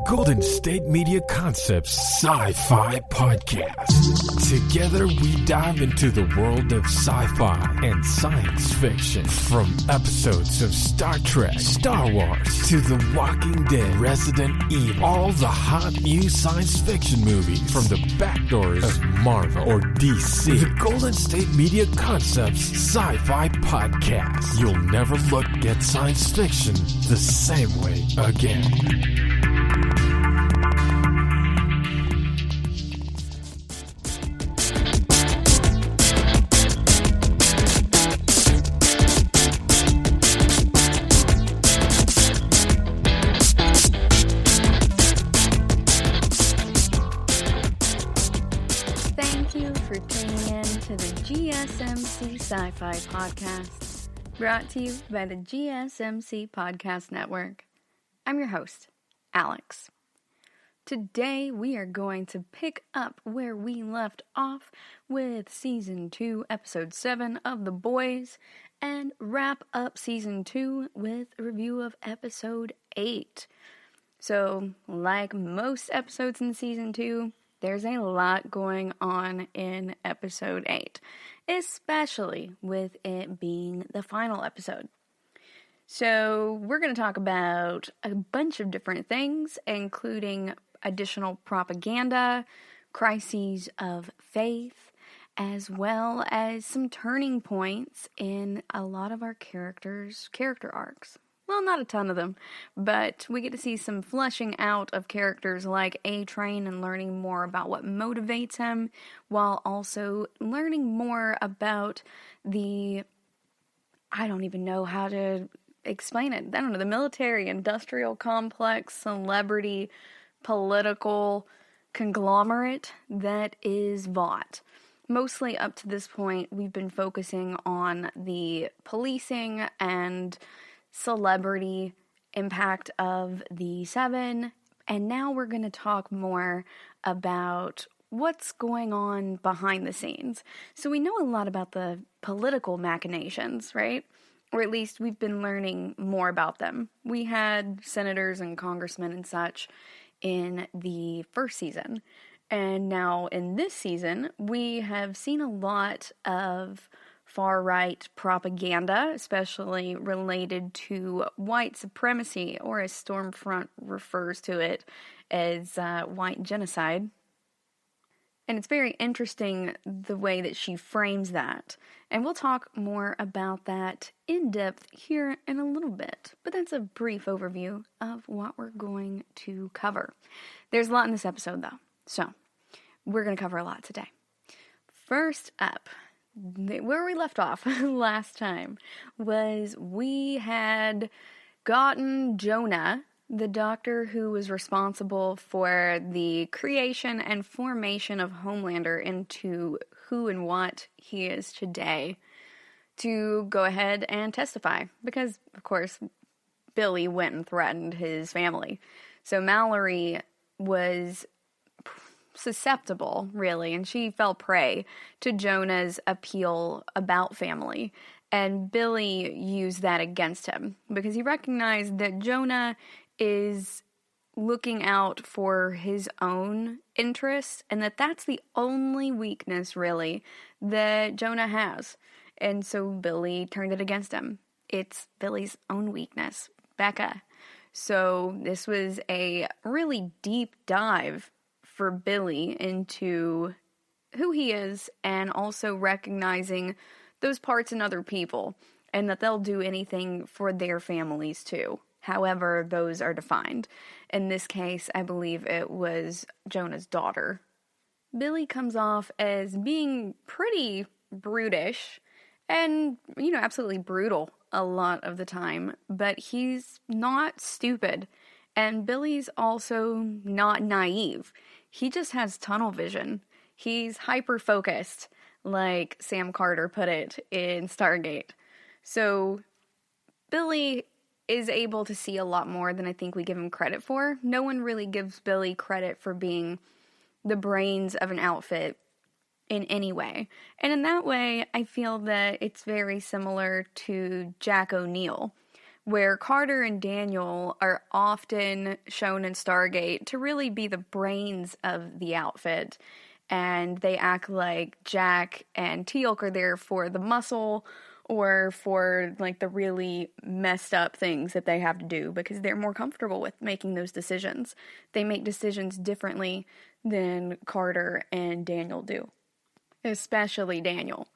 Golden State Media Concepts Sci-Fi Podcast. Together we dive into the world of sci-fi and science fiction. From episodes of Star Trek, Star Wars, to The Walking Dead, Resident Evil, all the hot new science fiction movies from the back doors of Marvel or DC. The Golden State Media Concepts Sci-Fi Podcast. You'll never look at science fiction the same way again. Thank you for tuning in to the GSMC Sci-Fi Podcast, brought to you by the GSMC Podcast Network. I'm your host, Alex. Today we are going to pick up where we left off with Season 2, Episode 7 of The Boys, and wrap up Season 2 with a review of Episode 8. So, like most episodes in Season 2, there's a lot going on in Episode 8, especially with it being the final episode. So we're going to talk about a bunch of different things, including additional propaganda, crises of faith, as well as some turning points in a lot of our characters' character arcs. Well, not a ton of them, but we get to see some fleshing out of characters like A-Train and learning more about what motivates him, while also learning more about I don't even know how to explain it. I don't know, the military-industrial complex, celebrity, political conglomerate that is Vought. Mostly up to this point, we've been focusing on the policing and celebrity impact of the Seven, and now we're going to talk more about what's going on behind the scenes. So we know a lot about the political machinations, right? Or at least we've been learning more about them. We had senators and congressmen and such in the first season, and now in this season we have seen a lot of far-right propaganda, especially related to white supremacy, or as Stormfront refers to it as white genocide. And it's very interesting the way that she frames that. And we'll talk more about that in depth here in a little bit. But that's a brief overview of what we're going to cover. There's a lot in this episode, though. So, we're going to cover a lot today. First up, where we left off last time was we had gotten Jonah, the doctor who was responsible for the creation and formation of Homelander into who and what he is today, to go ahead and testify. Because, of course, Billy went and threatened his family. So Mallory was susceptible, really, and she fell prey to Jonah's appeal about family. And Billy used that against him because he recognized that Jonah is looking out for his own interests, and that's the only weakness, really, that Jonah has. And so Billy turned it against him. It's Billy's own weakness, Becca. So this was a really deep dive for Billy into who he is, and also recognizing those parts in other people, and that they'll do anything for their families too. However, those are defined. In this case, I believe it was Jonah's daughter. Billy comes off as being pretty brutish and, absolutely brutal a lot of the time, but he's not stupid. And Billy's also not naive. He just has tunnel vision. He's hyper-focused, like Sam Carter put it in Stargate. So Billy is able to see a lot more than I think we give him credit for. No one really gives Billy credit for being the brains of an outfit in any way. And in that way, I feel that it's very similar to Jack O'Neill, where Carter and Daniel are often shown in Stargate to really be the brains of the outfit, and they act like Jack and Teal'c are there for the muscle or for like the really messed up things that they have to do because they're more comfortable with making those decisions. They make decisions differently than Carter and Daniel do, especially Daniel.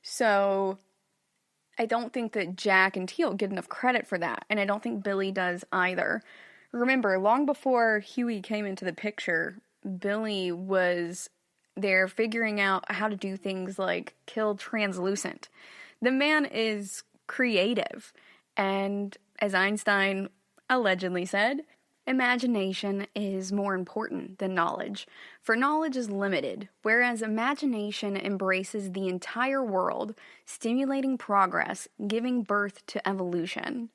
So I don't think that Jack and Teal'c get enough credit for that, and I don't think Billy does either. Remember, long before Huey came into the picture, Billy was there figuring out how to do things like kill translucent. The man is creative, and as Einstein allegedly said, imagination is more important than knowledge, for knowledge is limited, whereas imagination embraces the entire world, stimulating progress, giving birth to evolution.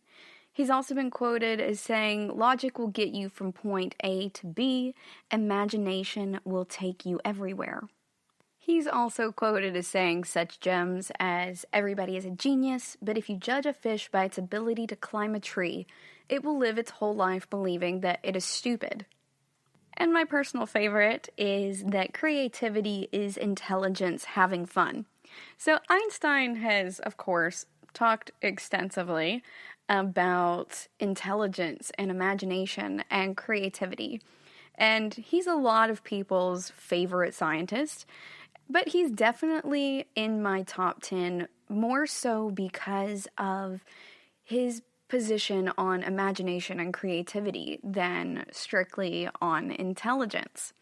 He's also been quoted as saying, "Logic will get you from point A to B, imagination will take you everywhere." He's also quoted as saying such gems as, "Everybody is a genius, but if you judge a fish by its ability to climb a tree, it will live its whole life believing that it is stupid." And my personal favorite is that creativity is intelligence having fun. So Einstein has, of course, talked extensively about intelligence and imagination and creativity. And he's a lot of people's favorite scientist, but he's definitely in my top 10, more so because of his position on imagination and creativity than strictly on intelligence.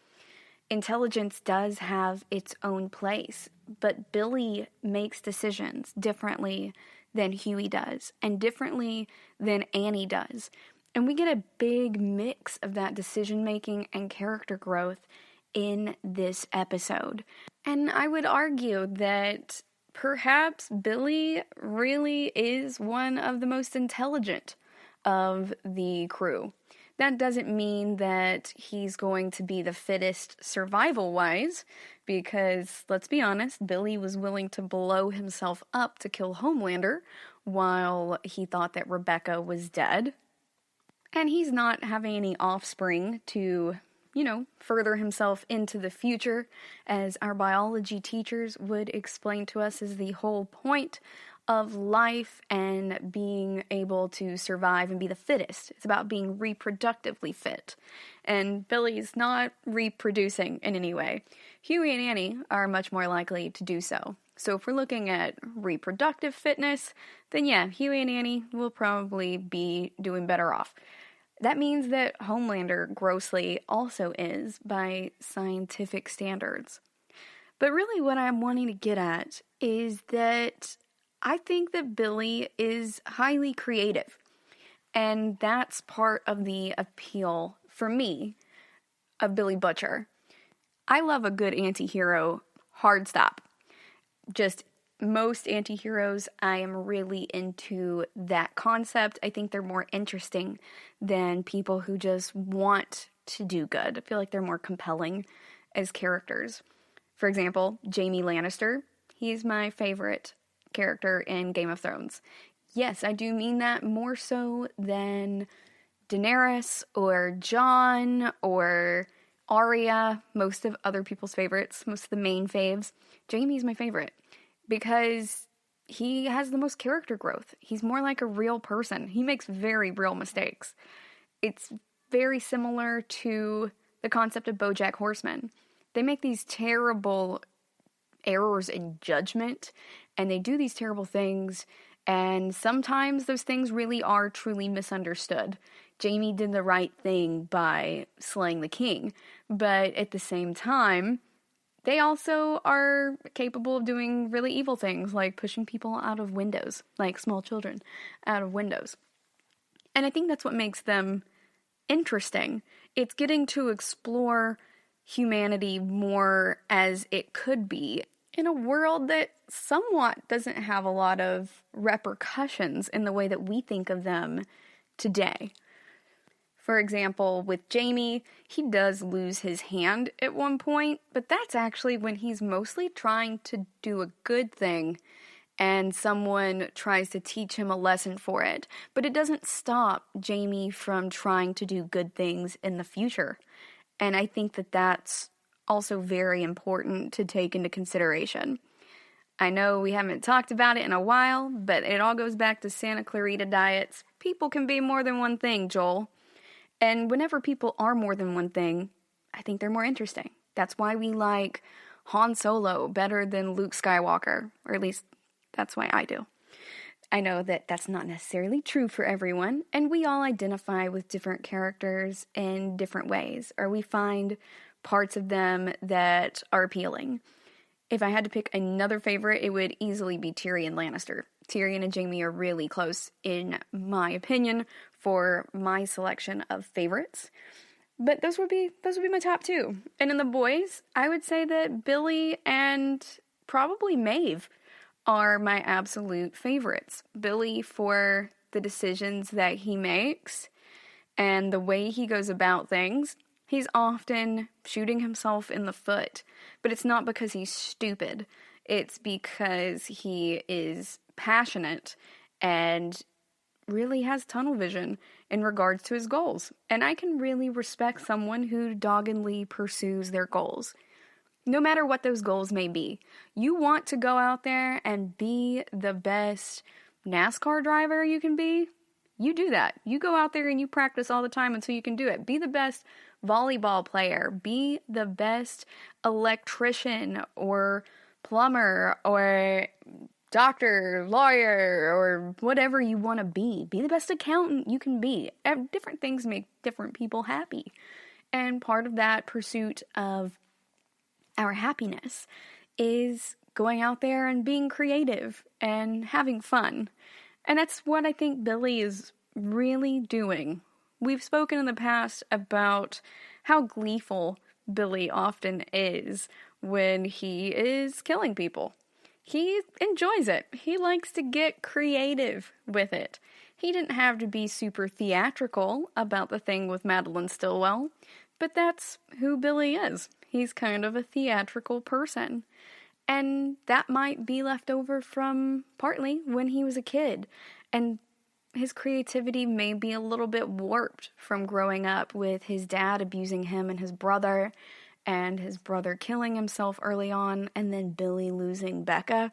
Intelligence does have its own place, but Billy makes decisions differently than Huey does, and differently than Annie does. And we get a big mix of that decision-making and character growth in this episode. And I would argue that perhaps Billy really is one of the most intelligent of the crew. That doesn't mean that he's going to be the fittest survival-wise, because, let's be honest, Billy was willing to blow himself up to kill Homelander while he thought that Rebecca was dead. And he's not having any offspring to, further himself into the future, as our biology teachers would explain to us is the whole point of life and being able to survive and be the fittest. It's about being reproductively fit. And Billy's not reproducing in any way. Huey and Annie are much more likely to do so. So if we're looking at reproductive fitness, then yeah, Huey and Annie will probably be doing better off. That means that Homelander grossly also is by scientific standards. But really what I'm wanting to get at is that I think that Billy is highly creative. And that's part of the appeal, for me, of Billy Butcher. I love a good anti-hero hard stop. Just most anti-heroes, I am really into that concept. I think they're more interesting than people who just want to do good. I feel like they're more compelling as characters. For example, Jaime Lannister. He's my favorite character in Game of Thrones. Yes, I do mean that more so than Daenerys or Jon or Arya, most of other people's favorites, most of the main faves. Jaime's my favorite because he has the most character growth. He's more like a real person. He makes very real mistakes. It's very similar to the concept of BoJack Horseman. They make these terrible errors in judgment, and they do these terrible things, and sometimes those things really are truly misunderstood. Jaime did the right thing by slaying the king, but at the same time, they also are capable of doing really evil things, like pushing people out of windows, like small children out of windows. And I think that's what makes them interesting. It's getting to explore humanity more as it could be in a world that somewhat doesn't have a lot of repercussions in the way that we think of them today. For example, with Jaime, he does lose his hand at one point, but that's actually when he's mostly trying to do a good thing, and someone tries to teach him a lesson for it. But it doesn't stop Jamie from trying to do good things in the future. And I think that that's also very important to take into consideration. I know we haven't talked about it in a while, but it all goes back to Santa Clarita Diet's people can be more than one thing, Joel. And whenever people are more than one thing, I think they're more interesting. That's why we like Han Solo better than Luke Skywalker, or at least that's why I do. I know that that's not necessarily true for everyone, and we all identify with different characters in different ways, or we find parts of them that are appealing. If I had to pick another favorite, it would easily be Tyrion Lannister. Tyrion and Jaime are really close, in my opinion, for my selection of favorites. But those would be my top two. And in the boys, I would say that Billy and probably Maeve are my absolute favorites. Billy for the decisions that he makes and the way he goes about things. He's often shooting himself in the foot, but it's not because he's stupid. It's because he is passionate and really has tunnel vision in regards to his goals. And I can really respect someone who doggedly pursues their goals. No matter what those goals may be. You want to go out there and be the best NASCAR driver you can be? You do that. You go out there and you practice all the time until you can do it. Be the best volleyball player. Be the best electrician or plumber or doctor, lawyer, or whatever you want to be. Be the best accountant you can be. Different things make different people happy. And part of that pursuit of our happiness is going out there and being creative and having fun. And that's what I think Billy is really doing. We've spoken in the past about how gleeful Billy often is when he is killing people. He enjoys it. He likes to get creative with it. He didn't have to be super theatrical about the thing with Madeline Stillwell, but that's who Billy is. He's kind of a theatrical person. And that might be left over from partly when he was a kid. And his creativity may be a little bit warped from growing up with his dad abusing him and his brother killing himself early on, and then Billy losing Becca.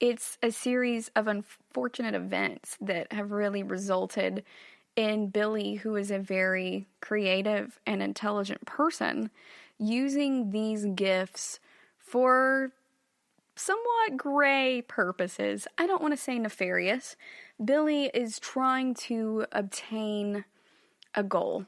It's a series of unfortunate events that have really resulted in Billy, who is a very creative and intelligent person, using these gifts for somewhat gray purposes. I don't want to say nefarious. Billy is trying to obtain a goal.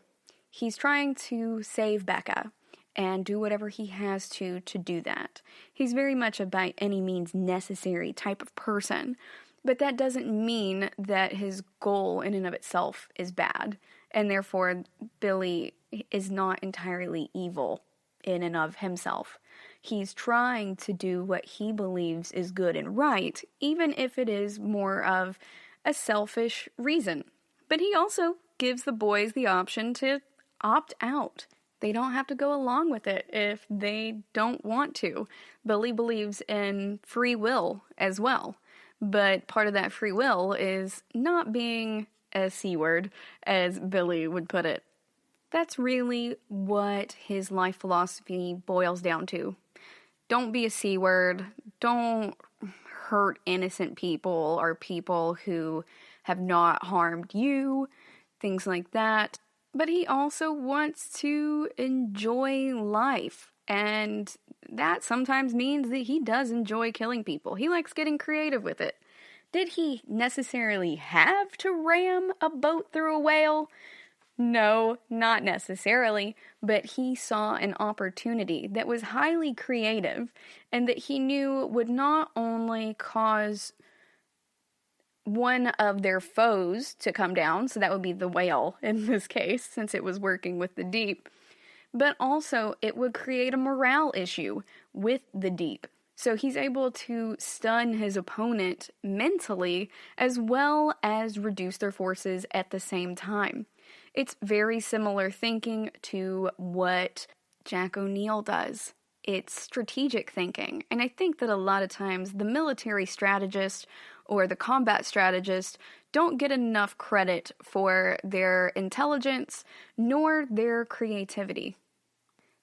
He's trying to save Becca and do whatever he has to do that. He's very much a by any means necessary type of person, but that doesn't mean that his goal in and of itself is bad, and therefore Billy is not entirely evil in and of himself. He's trying to do what he believes is good and right, even if it is more of a selfish reason. But he also gives the boys the option to opt out. They don't have to go along with it if they don't want to. Billy believes in free will as well. But part of that free will is not being a C-word, as Billy would put it. That's really what his life philosophy boils down to. Don't be a C-word. Don't hurt innocent people or people who have not harmed you. Things like that. But he also wants to enjoy life, and that sometimes means that he does enjoy killing people. He likes getting creative with it. Did he necessarily have to ram a boat through a whale? No, not necessarily, but he saw an opportunity that was highly creative and that he knew would not only cause one of their foes to come down, so that would be the whale in this case, since it was working with the deep, but also it would create a morale issue with the deep. So he's able to stun his opponent mentally as well as reduce their forces at the same time. It's very similar thinking to what Jack O'Neill does it's strategic thinking. And I think that a lot of times the military strategist or the combat strategist don't get enough credit for their intelligence nor their creativity.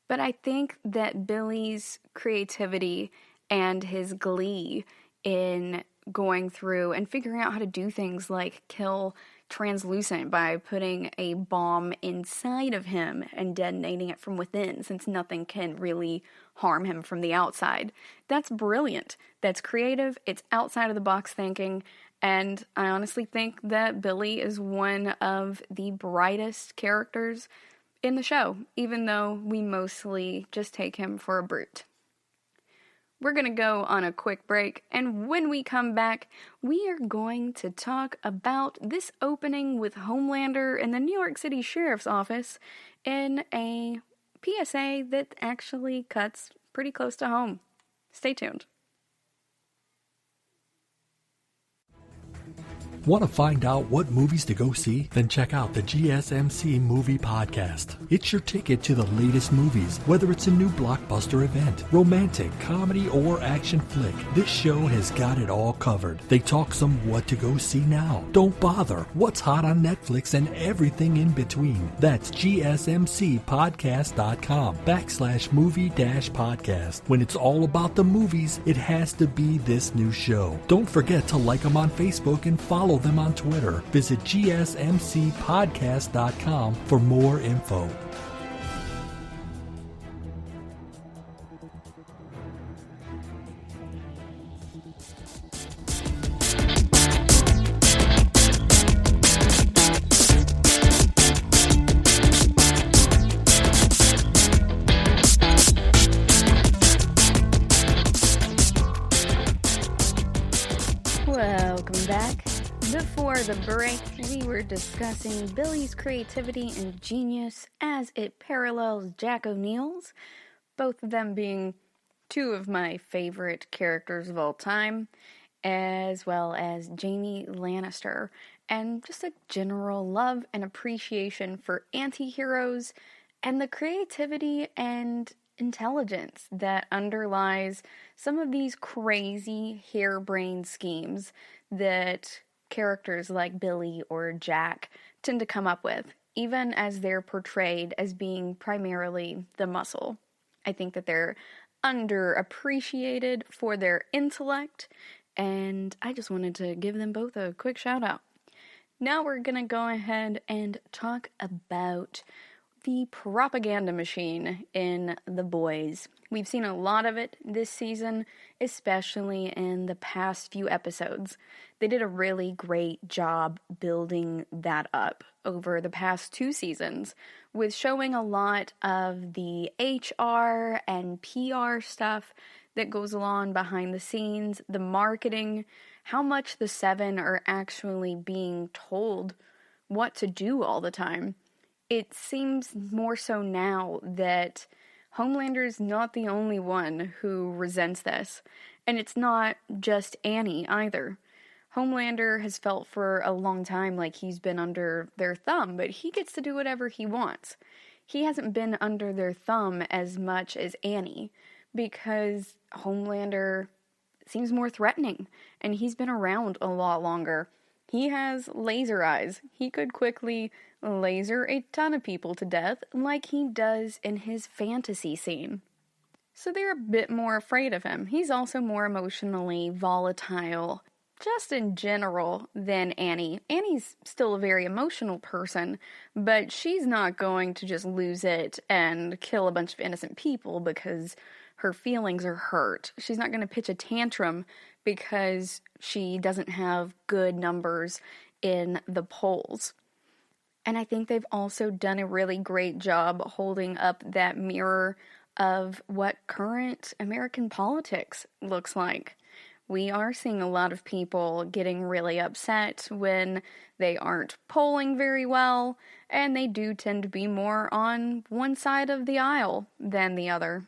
But I think that Billy's creativity and his glee in going through and figuring out how to do things like kill Translucent by putting a bomb inside of him and detonating it from within, since nothing can really harm him from the outside. That's brilliant. That's creative. It's outside of the box thinking. And I honestly think that Billy is one of the brightest characters in the show, even though we mostly just take him for a brute. We're going to go on a quick break, and when we come back, we are going to talk about this opening with Homelander in the New York City Sheriff's Office in a PSA that actually cuts pretty close to home. Stay tuned. Want to find out what movies to go see? Then check out the GSMC Movie Podcast. It's your ticket to the latest movies, whether it's a new blockbuster event, romantic, comedy, or action flick. This show has got it all covered. They talk some what to go see now. Don't bother. What's hot on Netflix and everything in between. That's gsmcpodcast.com/movie-podcast. When it's all about the movies, it has to be this new show. Don't forget to like them on Facebook and follow them on Twitter. Visit gsmcpodcast.com for more info. Welcome back. Before the break, we were discussing Billy's creativity and genius as it parallels Jack O'Neill's, both of them being two of my favorite characters of all time, as well as Jaime Lannister, and just a general love and appreciation for anti-heroes and the creativity and intelligence that underlies some of these crazy harebrained schemes that characters like Billy or Jack tend to come up with, even as they're portrayed as being primarily the muscle. I think that they're underappreciated for their intellect, and I just wanted to give them both a quick shout out. Now we're gonna go ahead and talk about the propaganda machine in The Boys. We've seen a lot of it this season, especially in the past few episodes. They did a really great job building that up over the past 2 seasons, with showing a lot of the HR and PR stuff that goes along behind the scenes, the marketing, how much the 7 are actually being told what to do all the time. It seems more so now that Homelander's not the only one who resents this, and it's not just Annie either. Homelander has felt for a long time like he's been under their thumb, but he gets to do whatever he wants. He hasn't been under their thumb as much as Annie, because Homelander seems more threatening, and he's been around a lot longer. He has laser eyes. He could quickly laser a ton of people to death like he does in his fantasy scene. So they're a bit more afraid of him. He's also more emotionally volatile, just in general, than Annie. Annie's still a very emotional person, but she's not going to just lose it and kill a bunch of innocent people because her feelings are hurt. She's not going to pitch a tantrum because she doesn't have good numbers in the polls. And I think they've also done a really great job holding up that mirror of what current American politics looks like. We are seeing a lot of people getting really upset when they aren't polling very well, and they do tend to be more on one side of the aisle than the other.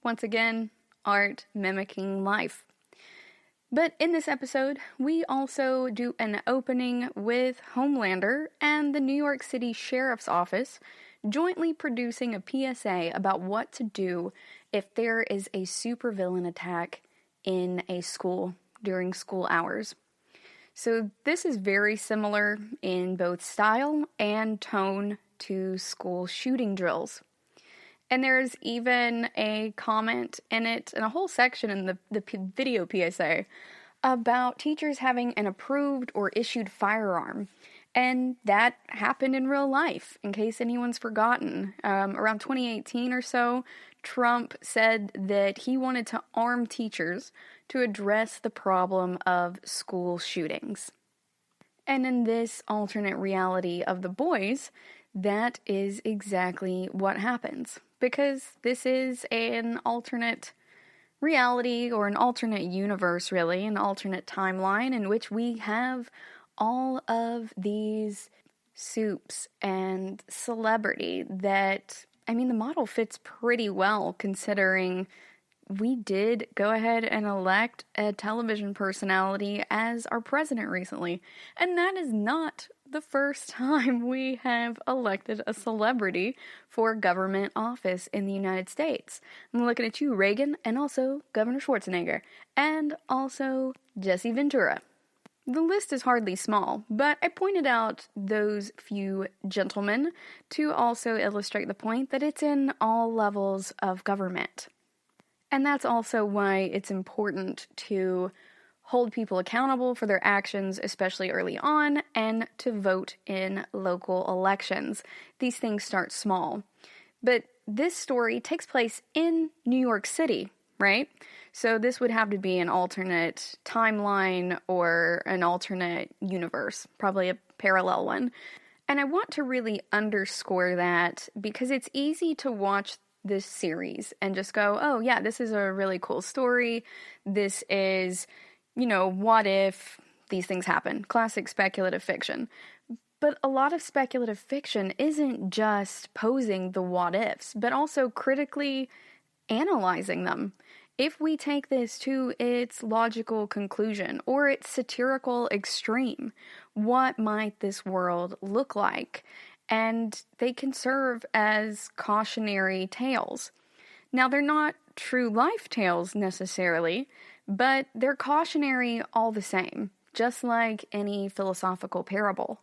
Once again, art mimicking life. But in this episode, we also do an opening with Homelander and the New York City Sheriff's Office jointly producing a PSA about what to do if there is a supervillain attack in a school during school hours. So this is very similar in both style and tone to school shooting drills. And there's even a comment in it, and a whole section in the video PSA, about teachers having an approved or issued firearm. And that happened in real life, in case anyone's forgotten. Around 2018 or so, Trump said that he wanted to arm teachers to address the problem of school shootings. And in this alternate reality of the boys, that is exactly what happens. Because this is an alternate reality, or an alternate universe, really, an alternate timeline in which we have all of these soups and celebrity that, I mean, the model fits pretty well considering we did go ahead and elect a television personality as our president recently. And that is not the first time we have elected a celebrity for government office in the United States. I'm looking at you, Reagan, and also Governor Schwarzenegger, and also Jesse Ventura. The list is hardly small, but I pointed out those few gentlemen to also illustrate the point that it's in all levels of government. And that's also why it's important to hold people accountable for their actions, especially early on, and to vote in local elections. These things start small. But this story takes place in New York City, right? So this would have to be an alternate timeline or an alternate universe, probably a parallel one. And I want to really underscore that because it's easy to watch this series and just go, oh yeah, this is a really cool story. This is, what if these things happen? Classic speculative fiction. But a lot of speculative fiction isn't just posing the what ifs, but also critically analyzing them. If we take this to its logical conclusion or its satirical extreme, what might this world look like? And they can serve as cautionary tales. Now, they're not true life tales necessarily, but they're cautionary all the same, just like any philosophical parable.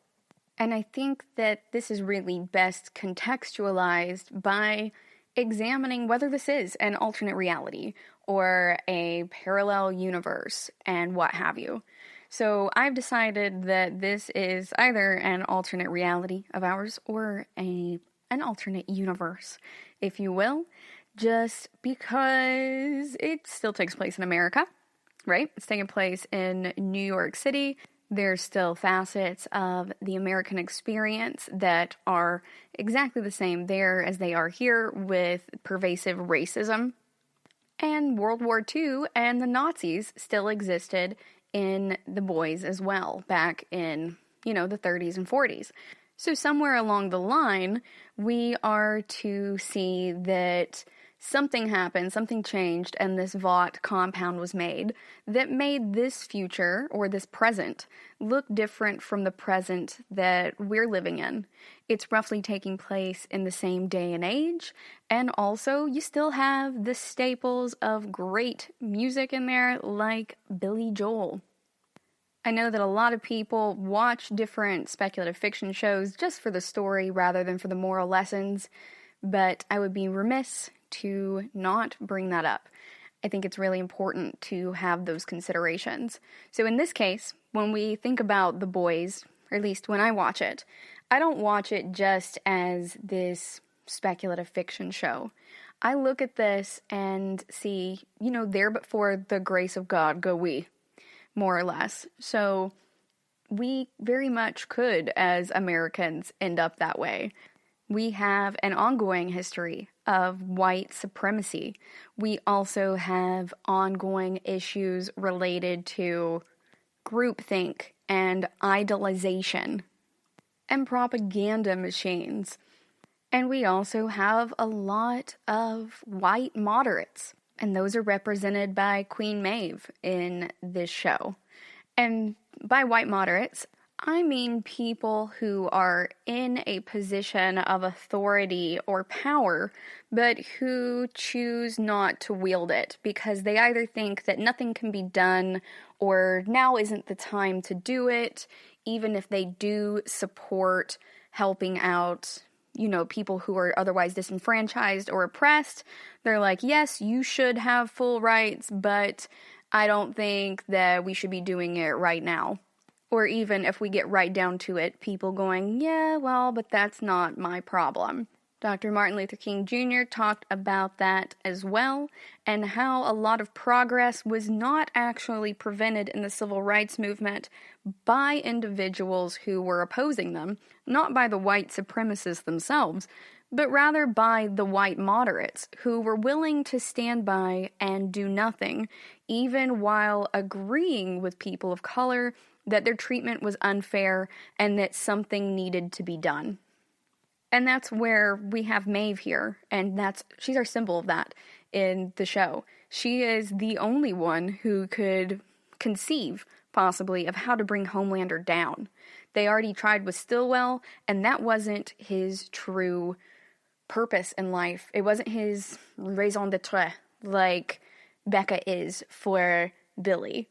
And I think that this is really best contextualized by examining whether this is an alternate reality or a parallel universe and what have you. So I've decided that this is either an alternate reality of ours or an alternate universe, if you will, just because it still takes place in America, right? It's taking place in New York City. There's still facets of the American experience that are exactly the same there as they are here, with pervasive racism. And World War II and the Nazis still existed in the boys as well, back in, the 30s and 40s. So somewhere along the line, we are to see that something happened, something changed, and this Vought compound was made that made this future, or this present, look different from the present that we're living in. It's roughly taking place in the same day and age, and also you still have the staples of great music in there, like Billy Joel. I know that a lot of people watch different speculative fiction shows just for the story rather than for the moral lessons, but I would be remiss to not bring that up. I think it's really important to have those considerations. So in this case, when we think about The Boys, or at least when I watch it, I don't watch it just as this speculative fiction show. I look at this and see, there but for the grace of God go we, more or less. So we very much could, as Americans, end up that way. We have an ongoing history of white supremacy. We also have ongoing issues related to groupthink and idolization and propaganda machines. And we also have a lot of white moderates, and those are represented by Queen Maeve in this show. And by white moderates, I mean people who are in a position of authority or power, but who choose not to wield it because they either think that nothing can be done or now isn't the time to do it, even if they do support helping out, people who are otherwise disenfranchised or oppressed. They're like, yes, you should have full rights, but I don't think that we should be doing it right now. Or even if we get right down to it, people going, yeah, well, but that's not my problem. Dr. Martin Luther King Jr. talked about that as well, and how a lot of progress was not actually prevented in the civil rights movement by individuals who were opposing them, not by the white supremacists themselves, but rather by the white moderates who were willing to stand by and do nothing, even while agreeing with people of color that their treatment was unfair and that something needed to be done. And that's where we have Maeve here, and she's our symbol of that in the show. She is the only one who could conceive, possibly, of how to bring Homelander down. They already tried with Stillwell, and that wasn't his true purpose in life. It wasn't his raison d'etre, like Becca is for Billy.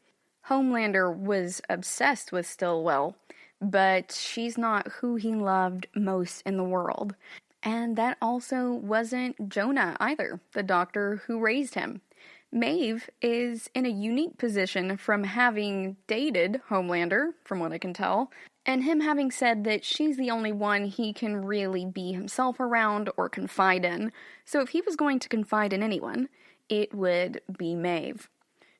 Homelander was obsessed with Stillwell, but she's not who he loved most in the world. And that also wasn't Jonah either, the doctor who raised him. Maeve is in a unique position from having dated Homelander, from what I can tell, and him having said that she's the only one he can really be himself around or confide in. So if he was going to confide in anyone, it would be Maeve.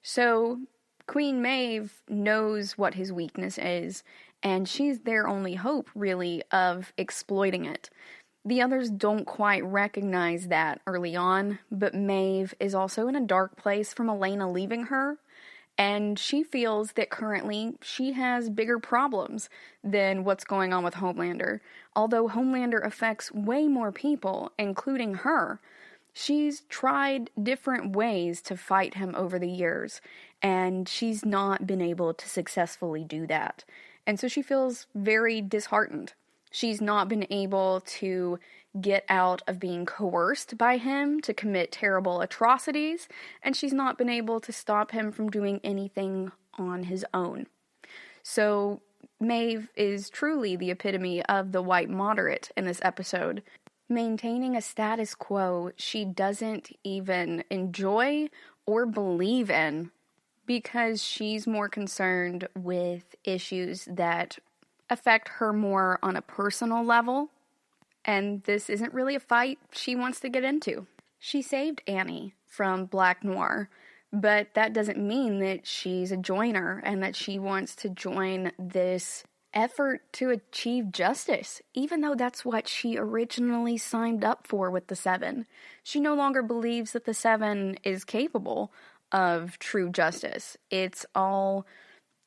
So Queen Maeve knows what his weakness is, and she's their only hope, really, of exploiting it. The others don't quite recognize that early on, but Maeve is also in a dark place from Elena leaving her, and she feels that currently she has bigger problems than what's going on with Homelander. Although Homelander affects way more people, including her, she's tried different ways to fight him over the years, and she's not been able to successfully do that. And so she feels very disheartened. She's not been able to get out of being coerced by him to commit terrible atrocities, and she's not been able to stop him from doing anything on his own. So Maeve is truly the epitome of the white moderate in this episode, maintaining a status quo she doesn't even enjoy or believe in, because she's more concerned with issues that affect her more on a personal level, and this isn't really a fight she wants to get into. She saved Annie from Black Noir, but that doesn't mean that she's a joiner and that she wants to join this effort to achieve justice, even though that's what she originally signed up for with the Seven. She no longer believes that the Seven is capable of true justice. It's all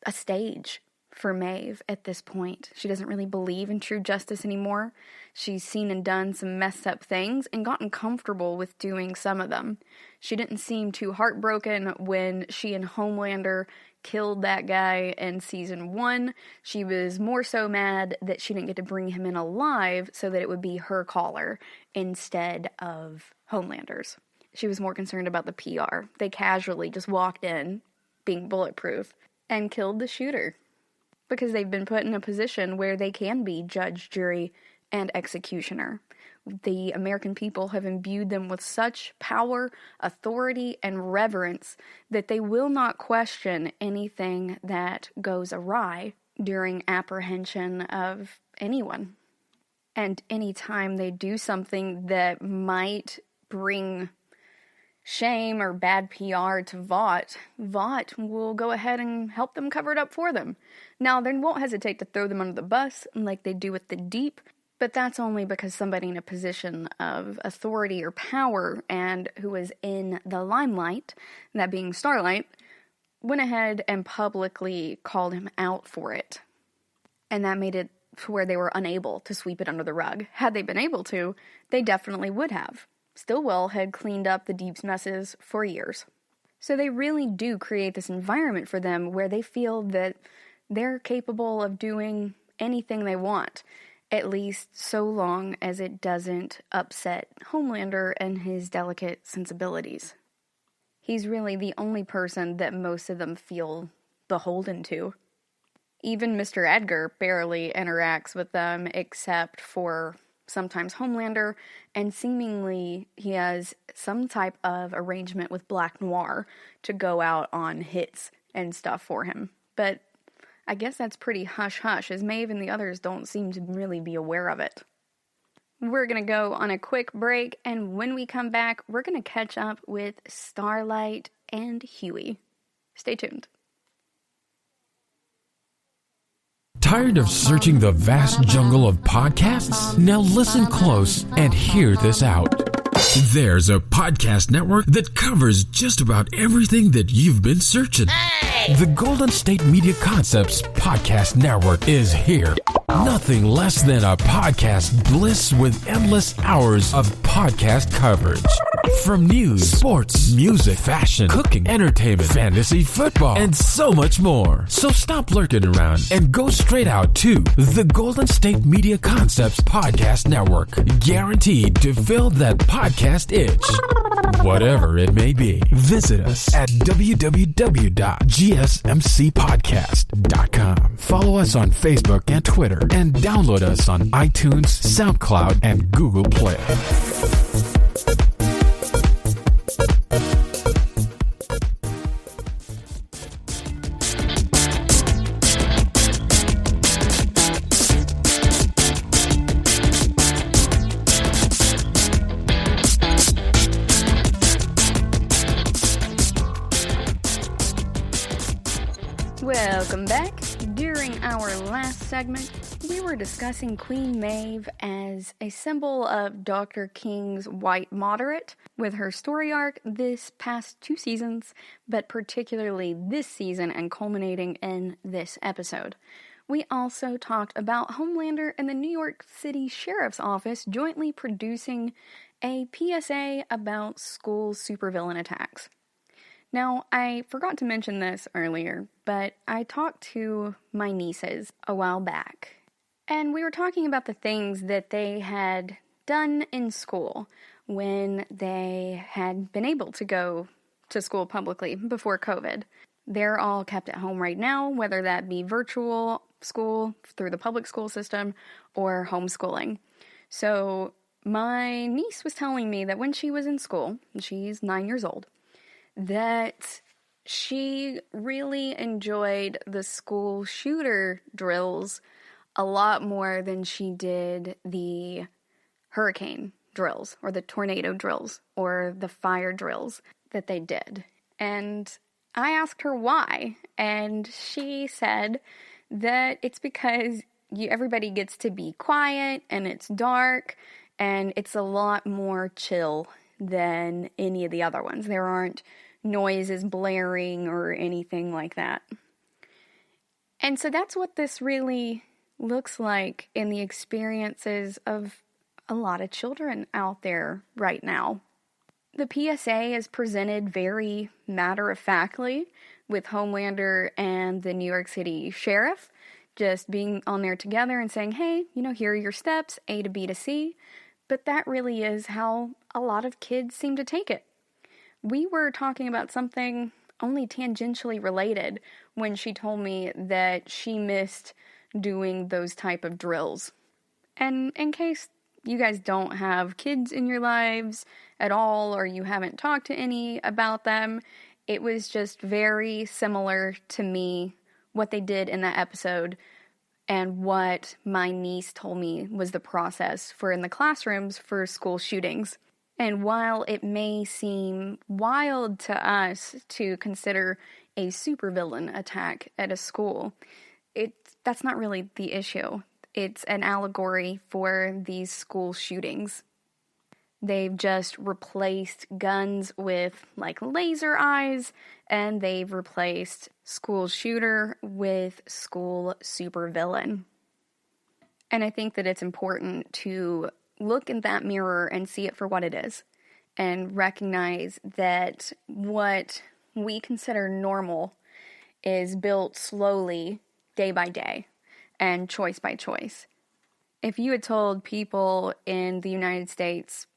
a stage for Maeve at this point. She doesn't really believe in true justice anymore. She's seen and done some messed up things and gotten comfortable with doing some of them. She didn't seem too heartbroken when she and Homelander killed that guy in season 1. She was more so mad that she didn't get to bring him in alive so that it would be her caller instead of Homelander's. She was more concerned about the PR. They casually just walked in, being bulletproof, and killed the shooter. Because they've been put in a position where they can be judge, jury, and executioner. The American people have imbued them with such power, authority, and reverence that they will not question anything that goes awry during apprehension of anyone. And anytime they do something that might bring shame or bad PR to Vought will go ahead and help them cover it up for them. Now, they won't hesitate to throw them under the bus like they do with the Deep, but that's only because somebody in a position of authority or power and who is in the limelight, that being Starlight, went ahead and publicly called him out for it. And that made it to where they were unable to sweep it under the rug. Had they been able to, they definitely would have. Stillwell had cleaned up the Deep's messes for years. So they really do create this environment for them where they feel that they're capable of doing anything they want, at least so long as it doesn't upset Homelander and his delicate sensibilities. He's really the only person that most of them feel beholden to. Even Mr. Edgar barely interacts with them except for sometimes Homelander, and seemingly he has some type of arrangement with Black Noir to go out on hits and stuff for him. But I guess that's pretty hush-hush, as Maeve and the others don't seem to really be aware of it. We're going to go on a quick break, and when we come back, we're going to catch up with Starlight and Huey. Stay tuned. Tired of searching the vast jungle of podcasts? Now listen close and hear this out. There's a podcast network that covers just about everything that you've been searching. Hey! The Golden State Media Concepts Podcast Network is here. Nothing less than a podcast bliss with endless hours of podcast coverage. From news, sports, music, fashion, cooking, entertainment, fantasy, football, and so much more. So stop lurking around and go straight out to the Golden State Media Concepts Podcast Network. Guaranteed to fill that podcast itch. Whatever it may be. Visit us at www.gsmcpodcast.com. Follow us on Facebook and Twitter, and download us on iTunes, SoundCloud, and Google Play. Welcome back. During our last segment, we were discussing Queen Maeve as a symbol of Dr. King's white moderate with her story arc this past 2 seasons, but particularly this season and culminating in this episode. We also talked about Homelander and the New York City Sheriff's Office jointly producing a PSA about school supervillain attacks. Now, I forgot to mention this earlier, but I talked to my nieces a while back, and we were talking about the things that they had done in school when they had been able to go to school publicly before COVID. They're all kept at home right now, whether that be virtual school through the public school system or homeschooling. So my niece was telling me that when she was in school, and she's 9 years old, that she really enjoyed the school shooter drills a lot more than she did the hurricane drills or the tornado drills or the fire drills that they did. And I asked her why, and she said that it's because everybody gets to be quiet and it's dark and it's a lot more chill than any of the other ones. There aren't noises blaring or anything like that. And so that's what this really looks like in the experiences of a lot of children out there right now. The PSA is presented very matter-of-factly with Homelander and the New York City Sheriff just being on there together and saying, hey, here are your steps, A to B to C. But that really is how a lot of kids seem to take it. We were talking about something only tangentially related when she told me that she missed doing those type of drills. And in case you guys don't have kids in your lives at all, or you haven't talked to any about them, it was just very similar to me, what they did in that episode, and what my niece told me was the process for in the classrooms for school shootings. And while it may seem wild to us to consider a supervillain attack at a school, that's not really the issue. It's an allegory for these school shootings. They've just replaced guns with laser eyes, and they've replaced school shooter with school supervillain. And I think that it's important to look in that mirror and see it for what it is, and recognize that what we consider normal is built slowly day by day and choice by choice. If you had told people in the United States,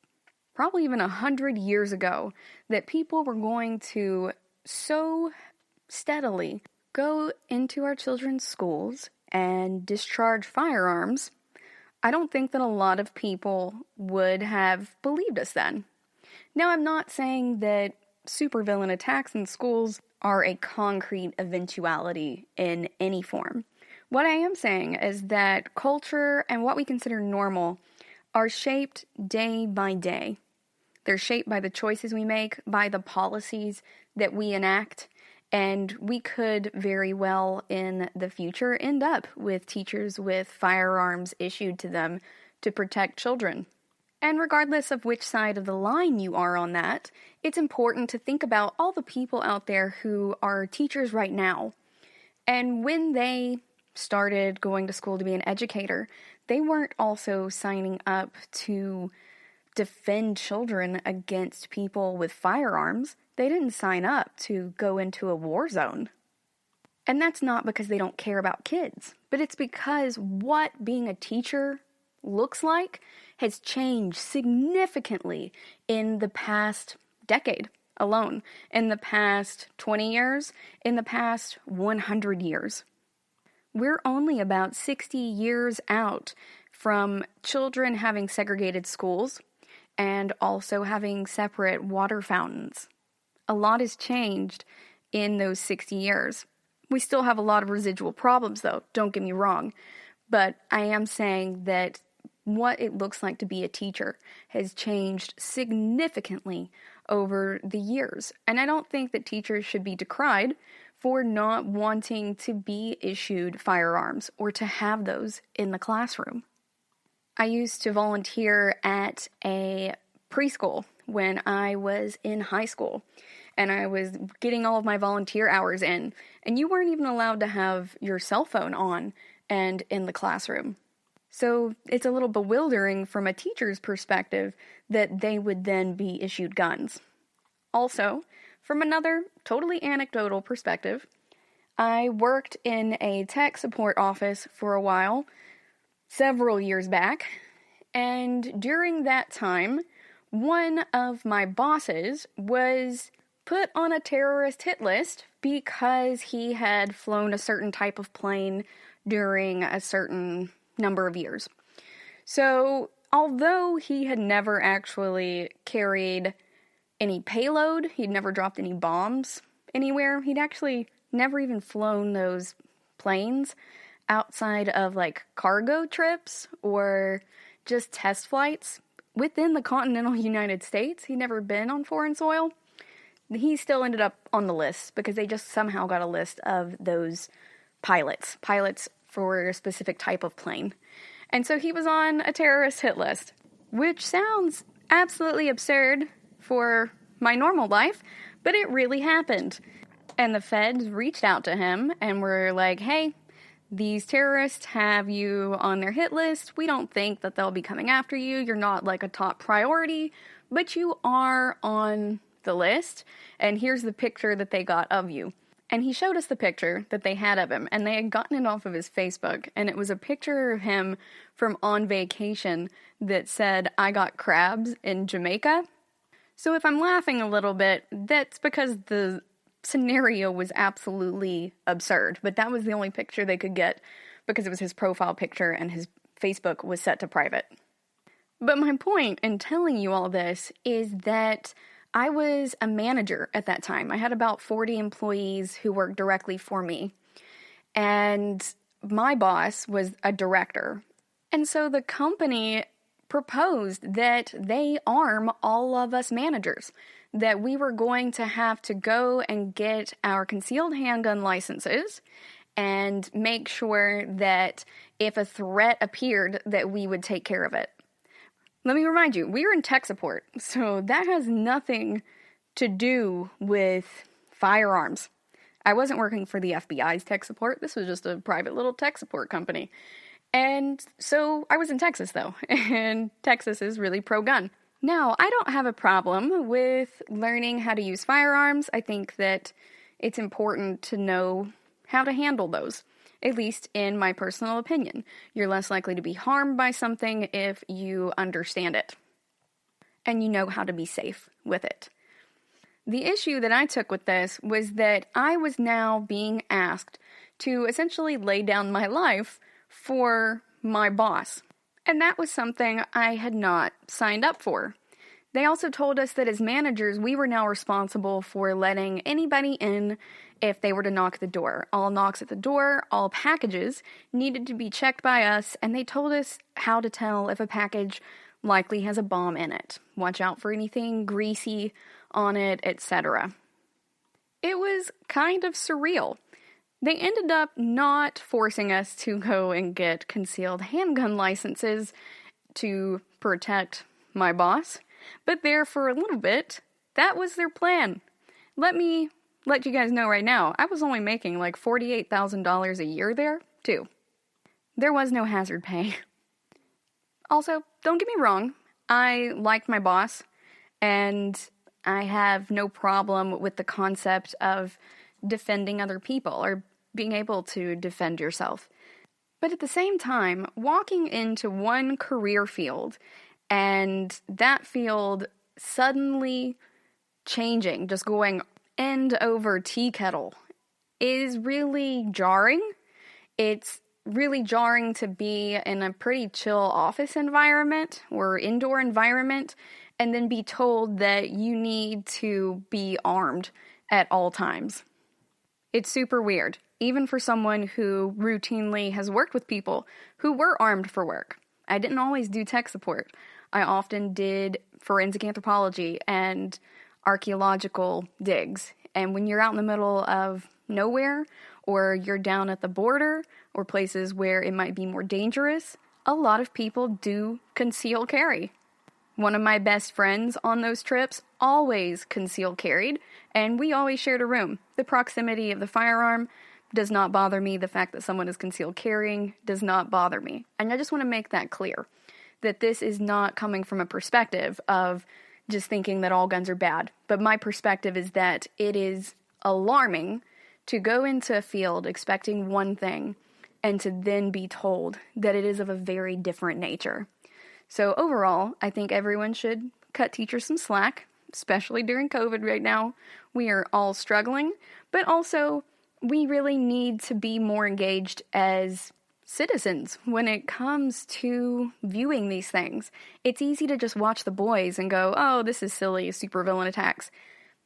probably even 100 years ago, that people were going to so steadily go into our children's schools and discharge firearms, I don't think that a lot of people would have believed us then. Now, I'm not saying that supervillain attacks in schools are a concrete eventuality in any form. What I am saying is that culture and what we consider normal are shaped day by day. They're shaped by the choices we make, by the policies that we enact, and we could very well in the future end up with teachers with firearms issued to them to protect children. And regardless of which side of the line you are on that, it's important to think about all the people out there who are teachers right now. And when they started going to school to be an educator, they weren't also signing up to defend children against people with firearms. They didn't sign up to go into a war zone. And that's not because they don't care about kids, but it's because what being a teacher looks like has changed significantly in the past decade alone, in the past 20 years, in the past 100 years. We're only about 60 years out from children having segregated schools and also having separate water fountains. A lot has changed in those 60 years. We still have a lot of residual problems, though, don't get me wrong, but I am saying that what it looks like to be a teacher has changed significantly over the years. And I don't think that teachers should be decried for not wanting to be issued firearms or to have those in the classroom. I used to volunteer at a preschool when I was in high school, and I was getting all of my volunteer hours in, and you weren't even allowed to have your cell phone on and in the classroom. So it's a little bewildering from a teacher's perspective that they would then be issued guns. Also, from another totally anecdotal perspective, I worked in a tech support office for a while, several years back, and during that time, one of my bosses was put on a terrorist hit list because he had flown a certain type of plane during a certain number of years. So, although he had never actually carried any payload, he'd never dropped any bombs anywhere, he'd actually never even flown those planes outside of like cargo trips or just test flights within the continental United States. He'd never been on foreign soil. He still ended up on the list because they just somehow got a list of those pilots for a specific type of plane. And so he was on a terrorist hit list, which sounds absolutely absurd for my normal life, but it really happened. And the feds reached out to him and were like, hey, these terrorists have you on their hit list. We don't think that they'll be coming after you. You're not like a top priority, but you are on the list. And here's the picture that they got of you. And he showed us the picture that they had of him, and they had gotten it off of his Facebook, and it was a picture of him from on vacation that said, I got crabs in Jamaica. So if I'm laughing a little bit, that's because the scenario was absolutely absurd, but that was the only picture they could get because it was his profile picture and his Facebook was set to private. But my point in telling you all this is that I was a manager at that time. I had about 40 employees who worked directly for me. And my boss was a director. And so the company proposed that they arm all of us managers, that we were going to have to go and get our concealed handgun licenses and make sure that if a threat appeared, that we would take care of it. Let me remind you, we are in tech support, so that has nothing to do with firearms. I wasn't working for the FBI's tech support. This was just a private little tech support company. And so I was in Texas, though, and Texas is really pro-gun. Now, I don't have a problem with learning how to use firearms. I think that it's important to know how to handle those. at least in my personal opinion. You're less likely to be harmed by something if you understand it and you know how to be safe with it. The issue that I took with this was that I was now being asked to essentially lay down my life for my boss. And that was something I had not signed up for. They also told us that as managers, we were now responsible for letting anybody in if they were to knock at the door. All knocks at the door, all packages needed to be checked by us, and they told us how to tell if a package likely has a bomb in it. Watch out for anything greasy on it, etc. It was kind of surreal. They ended up not forcing us to go and get concealed handgun licenses to protect my boss, but there for a little bit, that was their plan. Let me let you guys know right now, I was only making like $48,000 a year there, too. There was no hazard pay. Also, don't get me wrong, I liked my boss, and I have no problem with the concept of defending other people or being able to defend yourself. But at the same time, walking into one career field and that field suddenly changing, just going end over tea kettle, is really jarring. It's really jarring to be in a pretty chill office environment or indoor environment and then be told that you need to be armed at all times. It's super weird, even for someone who routinely has worked with people who were armed for work. I didn't always do tech support. I often did forensic anthropology and archaeological digs. And when you're out in the middle of nowhere, or you're down at the border, or places where it might be more dangerous, a lot of people do conceal carry. One of my best friends on those trips always conceal carried, and we always shared a room. The proximity of the firearm does not bother me. The fact that someone is concealed carrying does not bother me. And I just want to make that clear, that this is not coming from a perspective of just thinking that all guns are bad. But my perspective is that it is alarming to go into a field expecting one thing and to then be told that it is of a very different nature. So overall, I think everyone should cut teachers some slack, especially during COVID right now. We are all struggling, but also we really need to be more engaged as citizens when it comes to viewing these things. It's easy to just watch The Boys and go, oh, this is silly, supervillain attacks.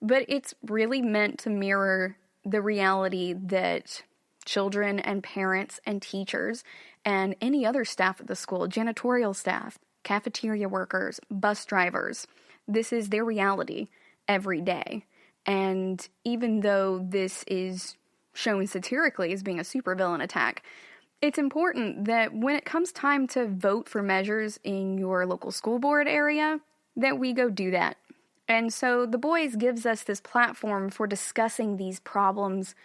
But it's really meant to mirror the reality that children and parents and teachers and any other staff at the school, janitorial staff, cafeteria workers, bus drivers, this is their reality every day. And even though this is shown satirically as being a supervillain attack, it's important that when it comes time to vote for measures in your local school board area, that we go do that. And so The Boys gives us this platform for discussing these problems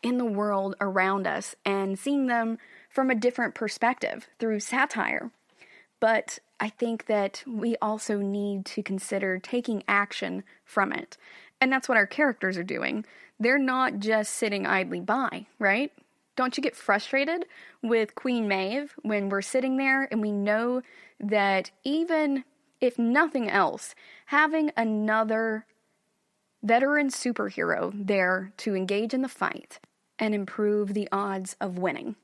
in the world around us and seeing them from a different perspective through satire. But I think that we also need to consider taking action from it. And that's what our characters are doing. They're not just sitting idly by, right? Don't you get frustrated with Queen Maeve when we're sitting there and we know that even if nothing else, having another veteran superhero there to engage in the fight and improve the odds of winning?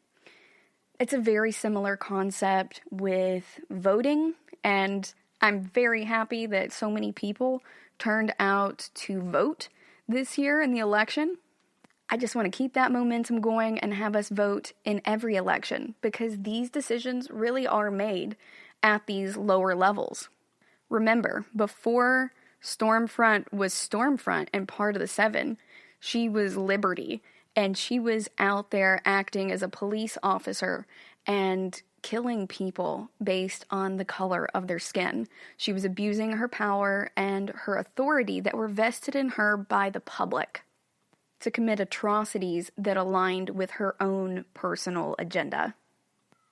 It's a very similar concept with voting, and I'm very happy that so many people turned out to vote this year in the election. I just want to keep that momentum going and have us vote in every election, because these decisions really are made at these lower levels. Remember, before Stormfront was Stormfront and part of the Seven, she was Liberty, and she was out there acting as a police officer and killing people based on the color of their skin. She was abusing her power and her authority that were vested in her by the public to commit atrocities that aligned with her own personal agenda.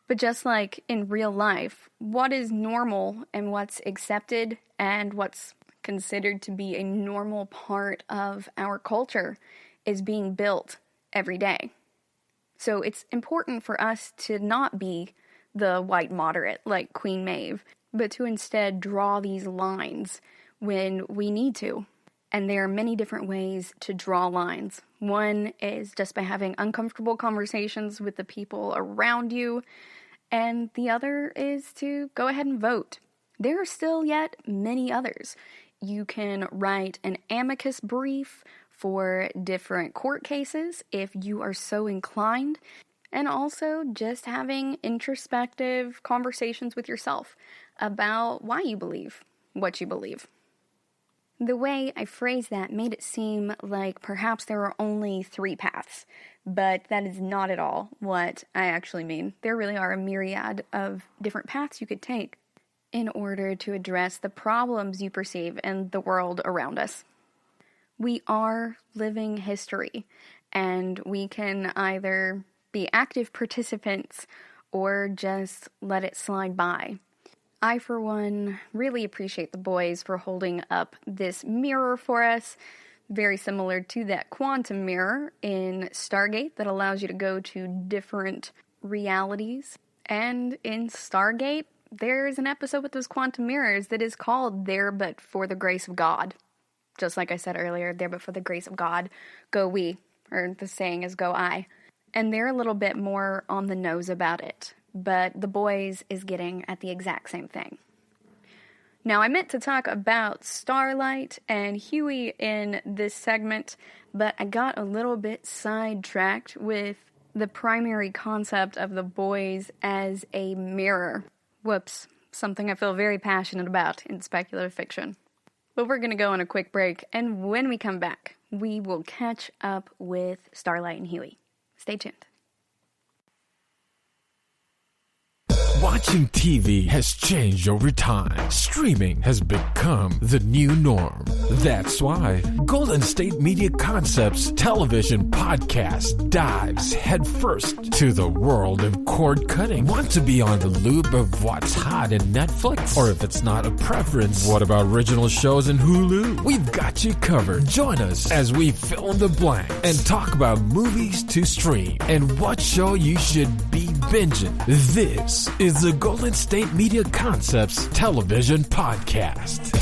But just like in real life, what is normal and what's accepted and what's considered to be a normal part of our culture is being built every day. So it's important for us to not be the white moderate like Queen Maeve, but to instead draw these lines when we need to. And there are many different ways to draw lines. One is just by having uncomfortable conversations with the people around you, and the other is to go ahead and vote. There are still yet many others. You can write an amicus brief for different court cases if you are so inclined, and also just having introspective conversations with yourself about why you believe what you believe. The way I phrased that made it seem like perhaps there are only 3 paths, but that is not at all what I actually mean. There really are a myriad of different paths you could take in order to address the problems you perceive in the world around us. We are living history, and we can either be active participants or just let it slide by. I, for one, really appreciate the boys for holding up this mirror for us, very similar to that quantum mirror in Stargate that allows you to go to different realities. And in Stargate, there's an episode with those quantum mirrors that is called There But For the Grace of God. Just like I said earlier, there but for the grace of God, go we, or the saying is go I. And they're a little bit more on the nose about it, but The Boys is getting at the exact same thing. Now, I meant to talk about Starlight and Huey in this segment, but I got a little bit sidetracked with the primary concept of The Boys as a mirror. Whoops, something I feel very passionate about in speculative fiction. But we're going to go on a quick break, and when we come back, we will catch up with Starlight and Huey. Stay tuned. Watching TV has changed over time. Streaming has become the new norm. That's why Golden State Media Concepts television podcast dives headfirst to the world of cord cutting. Want to be on the loop of what's hot in Netflix? Or if it's not a preference, what about original shows in Hulu? We've got you covered. Join us as we fill in the blanks and talk about movies to stream and what show you should be binging. This is the Golden State Media Concepts television podcast.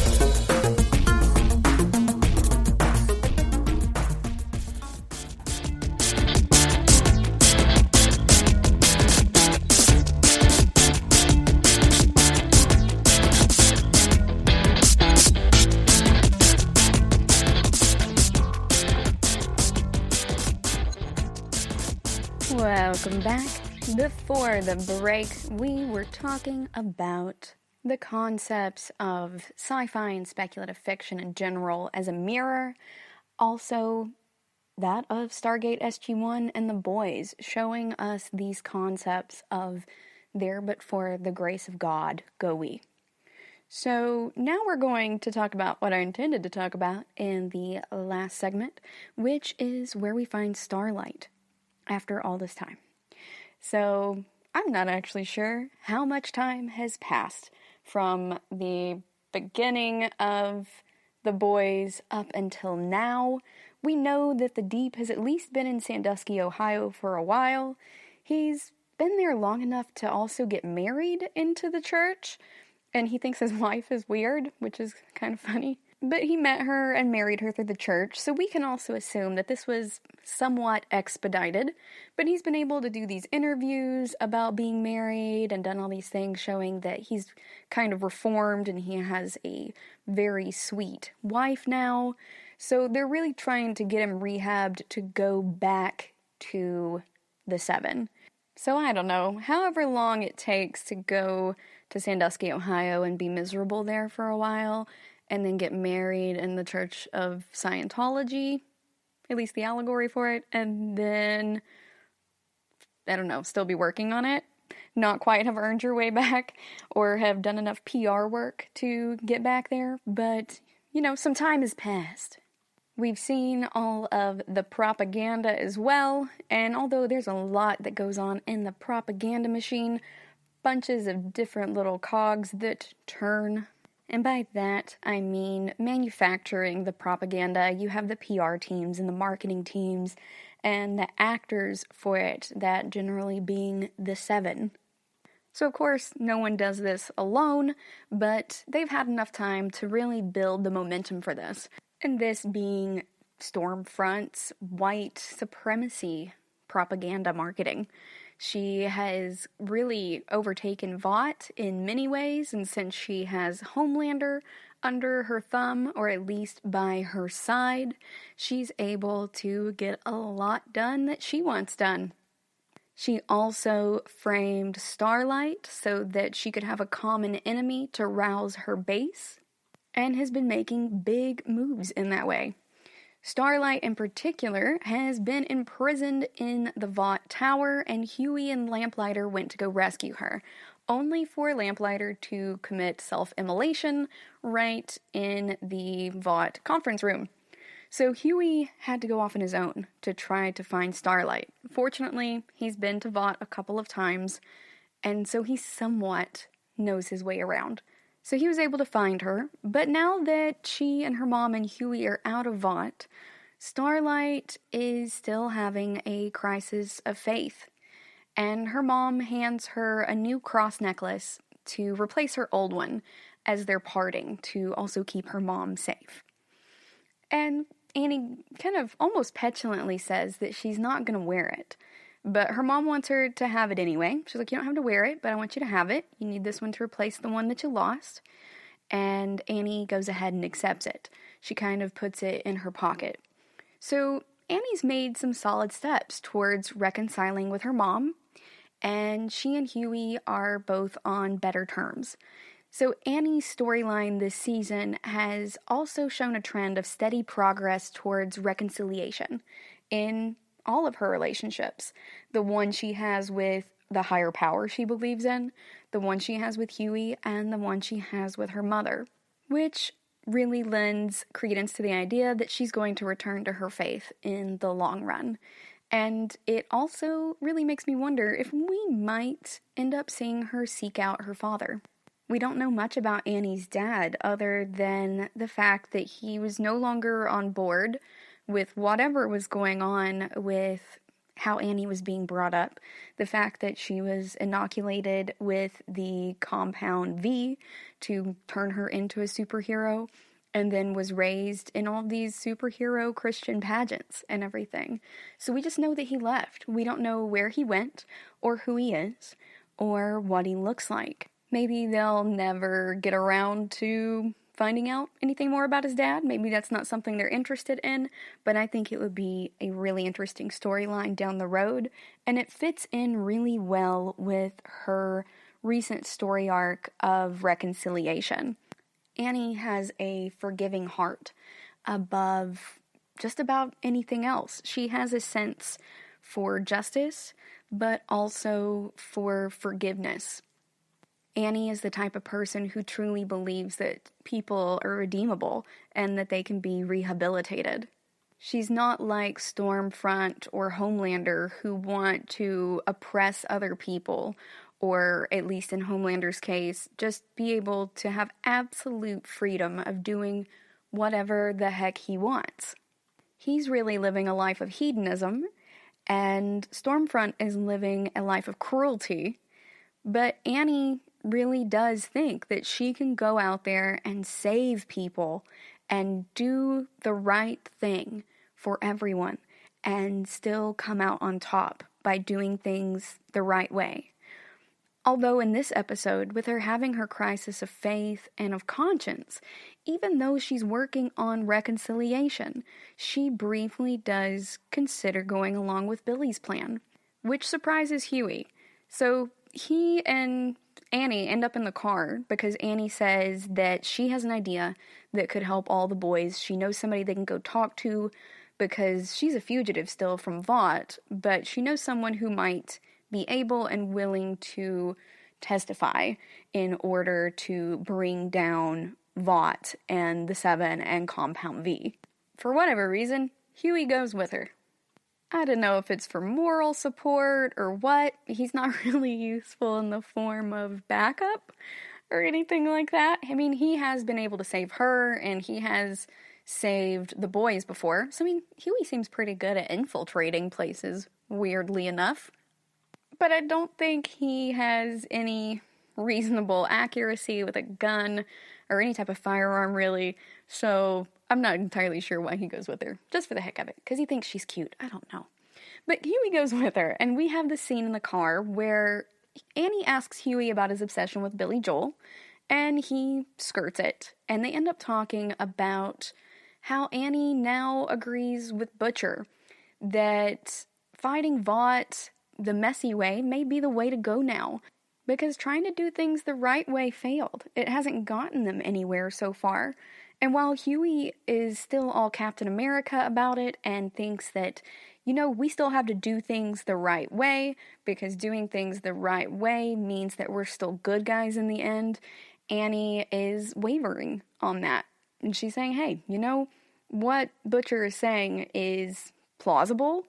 Welcome back. Before the break, we were talking about the concepts of sci-fi and speculative fiction in general as a mirror, also that of Stargate SG-1 and The Boys, showing us these concepts of there but for the grace of God, go we. So now we're going to talk about what I intended to talk about in the last segment, which is where we find Starlight after all this time. So, I'm not actually sure how much time has passed from the beginning of The Boys up until now. We know that the Deep has at least been in Sandusky, Ohio for a while. He's been there long enough to also get married into the church, and he thinks his wife is weird, which is kind of funny. But he met her and married her through the church, so we can also assume that this was somewhat expedited. But he's been able to do these interviews about being married and done all these things showing that he's kind of reformed and he has a very sweet wife now. So they're really trying to get him rehabbed to go back to the 7. So I don't know, however long it takes to go to Sandusky, Ohio and be miserable there for a while, and then get married in the Church of Scientology, at least the allegory for it, and then, I don't know, still be working on it, not quite have earned your way back, or have done enough PR work to get back there, but, you know, some time has passed. We've seen all of the propaganda as well, and although there's a lot that goes on in the propaganda machine, bunches of different little cogs that turn. And by that, I mean manufacturing the propaganda. You have the PR teams and the marketing teams, and the actors for it, that generally being the 7. So of course, no one does this alone, but they've had enough time to really build the momentum for this. And this being Stormfront's white supremacy propaganda marketing. She has really overtaken Vought in many ways, and since she has Homelander under her thumb, or at least by her side, she's able to get a lot done that she wants done. She also framed Starlight so that she could have a common enemy to rouse her base, and has been making big moves in that way. Starlight in particular has been imprisoned in the Vought Tower, and Huey and Lamplighter went to go rescue her, only for Lamplighter to commit self-immolation right in the Vought conference room. So Huey had to go off on his own to try to find Starlight. Fortunately, he's been to Vought a couple of times, and so he somewhat knows his way around. So he was able to find her, but now that she and her mom and Huey are out of Vought, Starlight is still having a crisis of faith, and her mom hands her a new cross necklace to replace her old one as they're parting, to also keep her mom safe. And Annie kind of almost petulantly says that she's not going to wear it, but her mom wants her to have it anyway. She's like, you don't have to wear it, but I want you to have it. You need this one to replace the one that you lost. And Annie goes ahead and accepts it. She kind of puts it in her pocket. So Annie's made some solid steps towards reconciling with her mom, and she and Huey are both on better terms. So Annie's storyline this season has also shown a trend of steady progress towards reconciliation in all of her relationships. The one she has with the higher power she believes in, the one she has with Huey, and the one she has with her mother, which really lends credence to the idea that she's going to return to her faith in the long run. And it also really makes me wonder if we might end up seeing her seek out her father. We don't know much about Annie's dad other than the fact that he was no longer on board with whatever was going on with how Annie was being brought up. The fact that she was inoculated with the compound V to turn her into a superhero, and then was raised in all these superhero Christian pageants and everything. So we just know that he left. We don't know where he went, or who he is, or what he looks like. Maybe they'll never get around to finding out anything more about his dad. Maybe that's not something they're interested in, but I think it would be a really interesting storyline down the road, and it fits in really well with her recent story arc of reconciliation. Annie has a forgiving heart above just about anything else. She has a sense for justice, but also for forgiveness. Annie is the type of person who truly believes that people are redeemable and that they can be rehabilitated. She's not like Stormfront or Homelander, who want to oppress other people, or at least in Homelander's case, just be able to have absolute freedom of doing whatever the heck he wants. He's really living a life of hedonism, and Stormfront is living a life of cruelty, but Annie really does think that she can go out there and save people and do the right thing for everyone and still come out on top by doing things the right way. Although in this episode, with her having her crisis of faith and of conscience, even though she's working on reconciliation, she briefly does consider going along with Billy's plan, which surprises Huey. So he and Annie end up in the car because Annie says that she has an idea that could help all the boys. She knows somebody they can go talk to because she's a fugitive still from Vought, but she knows someone who might be able and willing to testify in order to bring down Vought and the 7 and Compound V. For whatever reason, Huey goes with her. I don't know if it's for moral support or what. He's not really useful in the form of backup or anything like that. I mean, he has been able to save her, and he has saved the boys before. So, I mean, Huey seems pretty good at infiltrating places, weirdly enough. But I don't think he has any reasonable accuracy with a gun or any type of firearm, really. So I'm not entirely sure why he goes with her, just for the heck of it, because he thinks she's cute. I don't know. But Huey goes with her, and we have the scene in the car where Annie asks Huey about his obsession with Billy Joel, and he skirts it. And they end up talking about how Annie now agrees with Butcher that fighting Vought the messy way may be the way to go now, because trying to do things the right way failed. It hasn't gotten them anywhere so far. And while Huey is still all Captain America about it and thinks that, we still have to do things the right way, because doing things the right way means that we're still good guys in the end, Annie is wavering on that. And she's saying, hey, what Butcher is saying is plausible,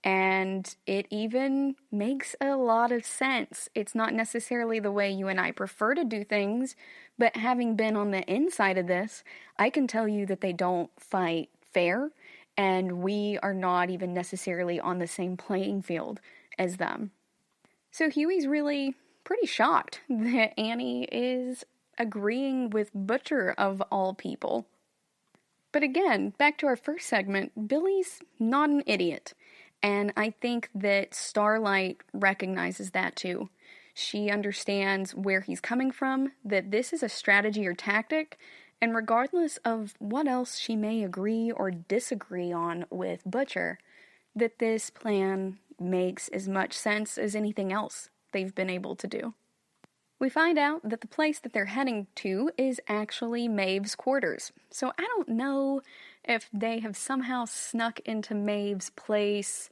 and it even makes a lot of sense. It's not necessarily the way you and I prefer to do things, but having been on the inside of this, I can tell you that they don't fight fair, and we are not even necessarily on the same playing field as them. So Huey's really pretty shocked that Annie is agreeing with Butcher of all people. But again, back to our first segment, Billy's not an idiot. And I think that Starlight recognizes that too. She understands where he's coming from, that this is a strategy or tactic, and regardless of what else she may agree or disagree on with Butcher, that this plan makes as much sense as anything else they've been able to do. We find out that the place that they're heading to is actually Maeve's quarters. So I don't know if they have somehow snuck into Maeve's place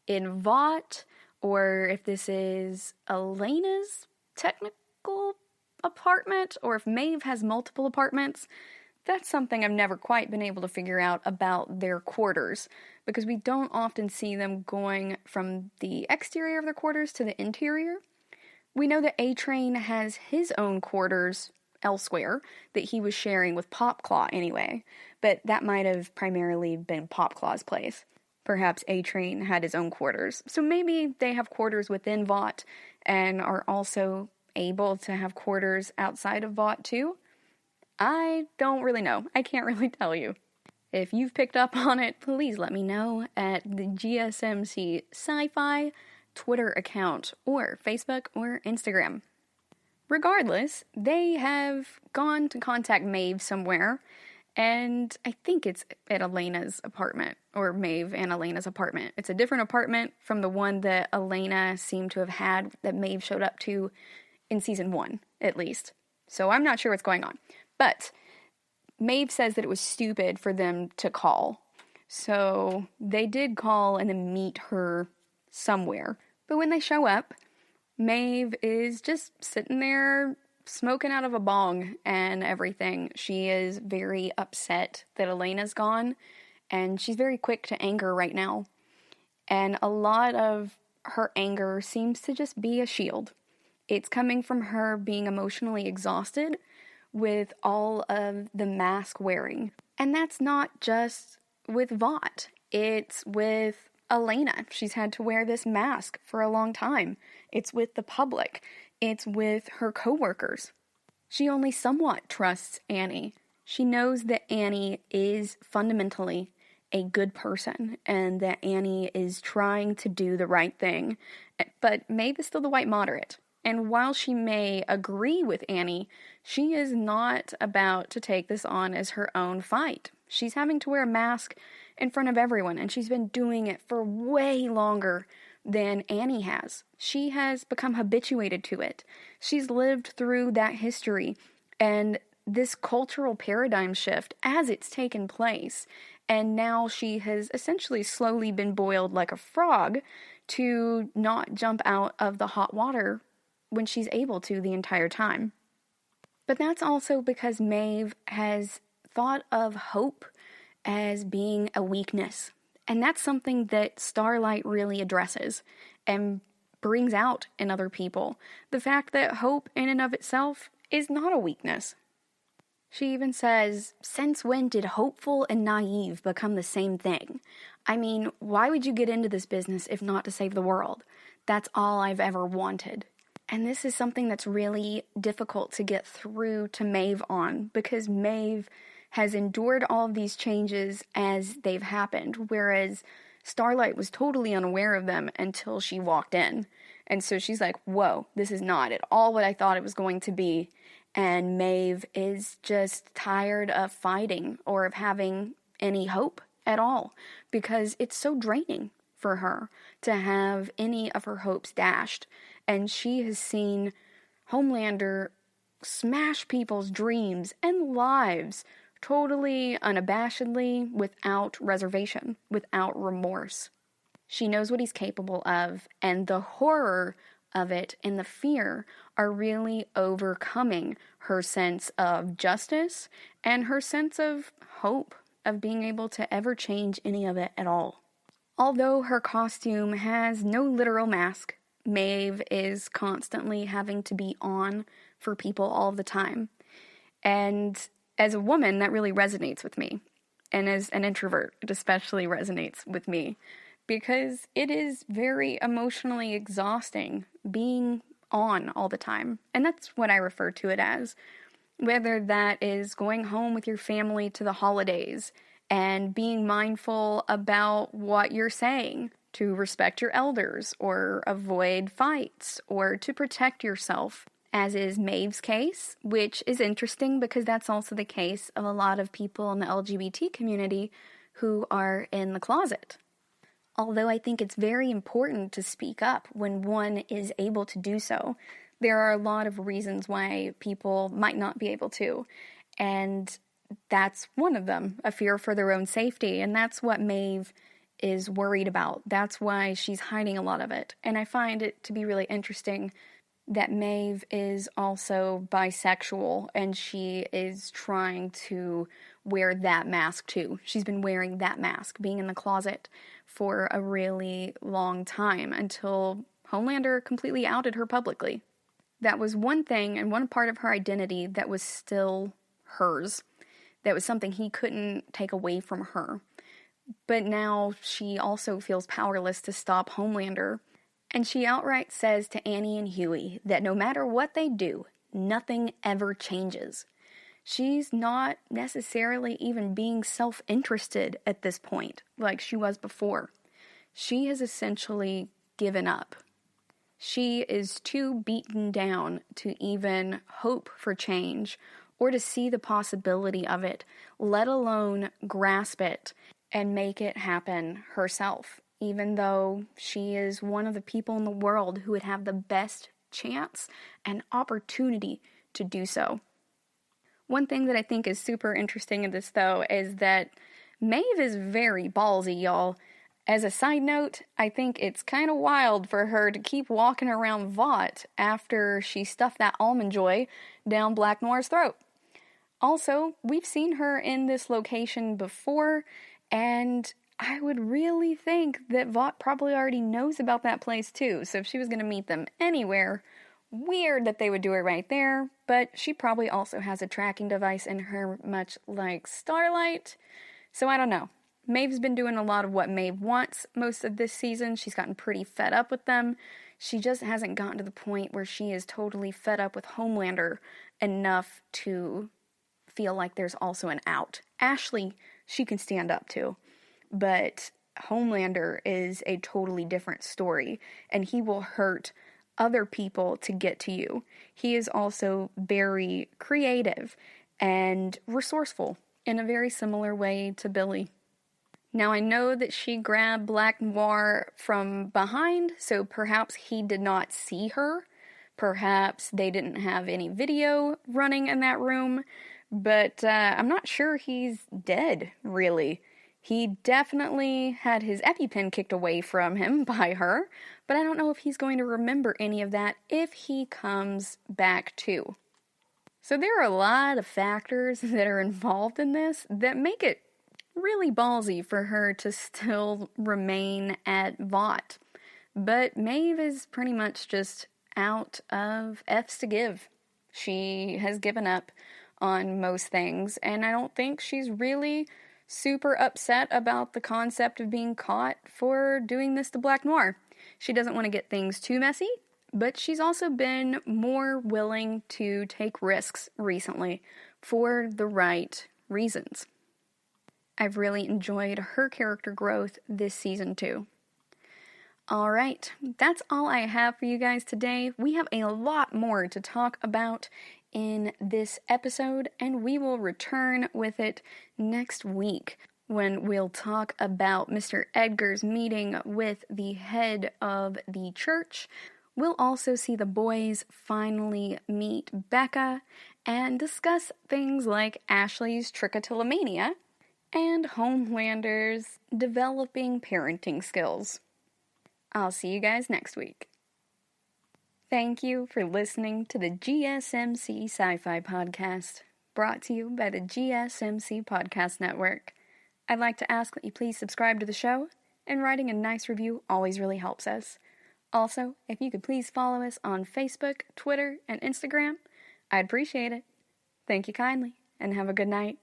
in Vought, or if this is Elena's technical apartment, or if Maeve has multiple apartments. That's something I've never quite been able to figure out about their quarters, because we don't often see them going from the exterior of their quarters to the interior. We know that A-Train has his own quarters elsewhere that he was sharing with Popclaw anyway, but that might have primarily been Popclaw's place. Perhaps A-Train had his own quarters. So maybe they have quarters within Vought and are also able to have quarters outside of Vought too. I don't really know. I can't really tell you. If you've picked up on it, please let me know at the GSMC SciFi Twitter account, or Facebook, or Instagram. Regardless, they have gone to contact Maeve somewhere, and I think it's at Elena's apartment, or Maeve and Elena's apartment. It's a different apartment from the one that Elena seemed to have had that Maeve showed up to in season 1, at least. So I'm not sure what's going on. But Maeve says that it was stupid for them to call. So they did call and then meet her somewhere. But when they show up, Maeve is just sitting there smoking out of a bong and everything. She is very upset that Elena's gone, and she's very quick to anger right now. And a lot of her anger seems to just be a shield. It's coming from her being emotionally exhausted with all of the mask wearing. And that's not just with Vought. It's with Elena. She's had to wear this mask for a long time. It's with the public. It's with her coworkers. She only somewhat trusts Annie. She knows that Annie is fundamentally a good person and that Annie is trying to do the right thing. But Maeve is still the white moderate. And while she may agree with Annie, she is not about to take this on as her own fight. She's having to wear a mask in front of everyone, and she's been doing it for way longer than Annie has. She has become habituated to it. She's lived through that history and this cultural paradigm shift as it's taken place. And now she has essentially slowly been boiled like a frog to not jump out of the hot water when she's able to the entire time. But that's also because Maeve has thought of hope as being a weakness. And that's something that Starlight really addresses and brings out in other people. The fact that hope in and of itself is not a weakness. She even says, since when did hopeful and naive become the same thing? I mean, why would you get into this business if not to save the world? That's all I've ever wanted. And this is something that's really difficult to get through to Maeve on, because Maeve has endured all of these changes as they've happened, whereas Starlight was totally unaware of them until she walked in. And so she's like, whoa, this is not at all what I thought it was going to be. And Maeve is just tired of fighting or of having any hope at all, because it's so draining for her to have any of her hopes dashed. And she has seen Homelander smash people's dreams and lives totally unabashedly, without reservation, without remorse. She knows what he's capable of, and the horror of it and the fear are really overcoming her sense of justice and her sense of hope of being able to ever change any of it at all. Although her costume has no literal mask, Maeve is constantly having to be on for people all the time. And as a woman, that really resonates with me. And as an introvert, it especially resonates with me, because it is very emotionally exhausting being on all the time. And that's what I refer to it as. Whether that is going home with your family to the holidays and being mindful about what you're saying, to respect your elders or avoid fights or to protect yourself, as is Maeve's case, which is interesting because that's also the case of a lot of people in the LGBT community who are in the closet. Although I think it's very important to speak up when one is able to do so, there are a lot of reasons why people might not be able to, and that's one of them, a fear for their own safety, and that's what Maeve is worried about. That's why she's hiding a lot of it, and I find it to be really interesting that Maeve is also bisexual, and she is trying to wear that mask too. She's been wearing that mask, being in the closet for a really long time, until Homelander completely outed her publicly. That was one thing and one part of her identity that was still hers. That was something he couldn't take away from her. But now she also feels powerless to stop Homelander. And she outright says to Annie and Huey that no matter what they do, nothing ever changes. She's not necessarily even being self-interested at this point, like she was before. She has essentially given up. She is too beaten down to even hope for change or to see the possibility of it, let alone grasp it and make it happen herself, even though she is one of the people in the world who would have the best chance and opportunity to do so. One thing that I think is super interesting in this, though, is that Maeve is very ballsy, y'all. As a side note, I think it's kind of wild for her to keep walking around Vought after she stuffed that Almond Joy down Black Noir's throat. Also, we've seen her in this location before, and I would really think that Vought probably already knows about that place too, so if she was going to meet them anywhere, weird that they would do it right there, but she probably also has a tracking device in her, much like Starlight, so I don't know. Maeve's been doing a lot of what Maeve wants most of this season. She's gotten pretty fed up with them. She just hasn't gotten to the point where she is totally fed up with Homelander enough to feel like there's also an out. Ashley, she can stand up to, but Homelander is a totally different story, and he will hurt other people to get to you. He is also very creative and resourceful in a very similar way to Billy. Now, I know that she grabbed Black Noir from behind, so perhaps he did not see her. Perhaps they didn't have any video running in that room, but I'm not sure he's dead, really. He definitely had his EpiPen kicked away from him by her, but I don't know if he's going to remember any of that if he comes back too. So there are a lot of factors that are involved in this that make it really ballsy for her to still remain at Vought. But Maeve is pretty much just out of F's to give. She has given up on most things, and I don't think she's really super upset about the concept of being caught for doing this to Black Noir. She doesn't want to get things too messy, but she's also been more willing to take risks recently for the right reasons. I've really enjoyed her character growth this season too. Alright, that's all I have for you guys today. We have a lot more to talk about in this episode, and we will return with it next week when we'll talk about Mr. Edgar's meeting with the head of the church. We'll also see the boys finally meet Becca and discuss things like Ashley's trichotillomania and Homelander's developing parenting skills. I'll see you guys next week. Thank you for listening to the GSMC Sci-Fi Podcast, brought to you by the GSMC Podcast Network. I'd like to ask that you please subscribe to the show, and writing a nice review always really helps us. Also, if you could please follow us on Facebook, Twitter, and Instagram, I'd appreciate it. Thank you kindly, and have a good night.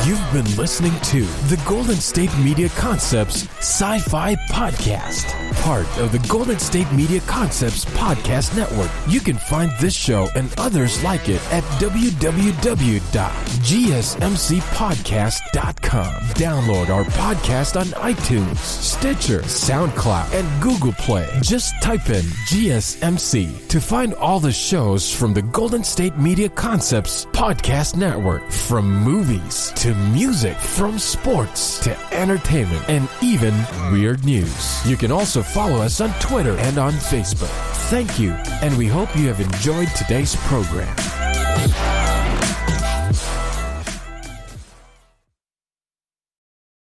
You've been listening to the Golden State Media Concepts Sci-Fi Podcast, part of the Golden State Media Concepts Podcast Network. You can find this show and others like it at www.gsmcpodcast.com. Download our podcast on iTunes, Stitcher, SoundCloud, and Google Play. Just type in GSMC to find all the shows from the Golden State Media Concepts Podcast Network, from movies to music, from sports to entertainment, and even weird news. You can also follow us on Twitter and on Facebook. Thank you, and we hope you have enjoyed today's program.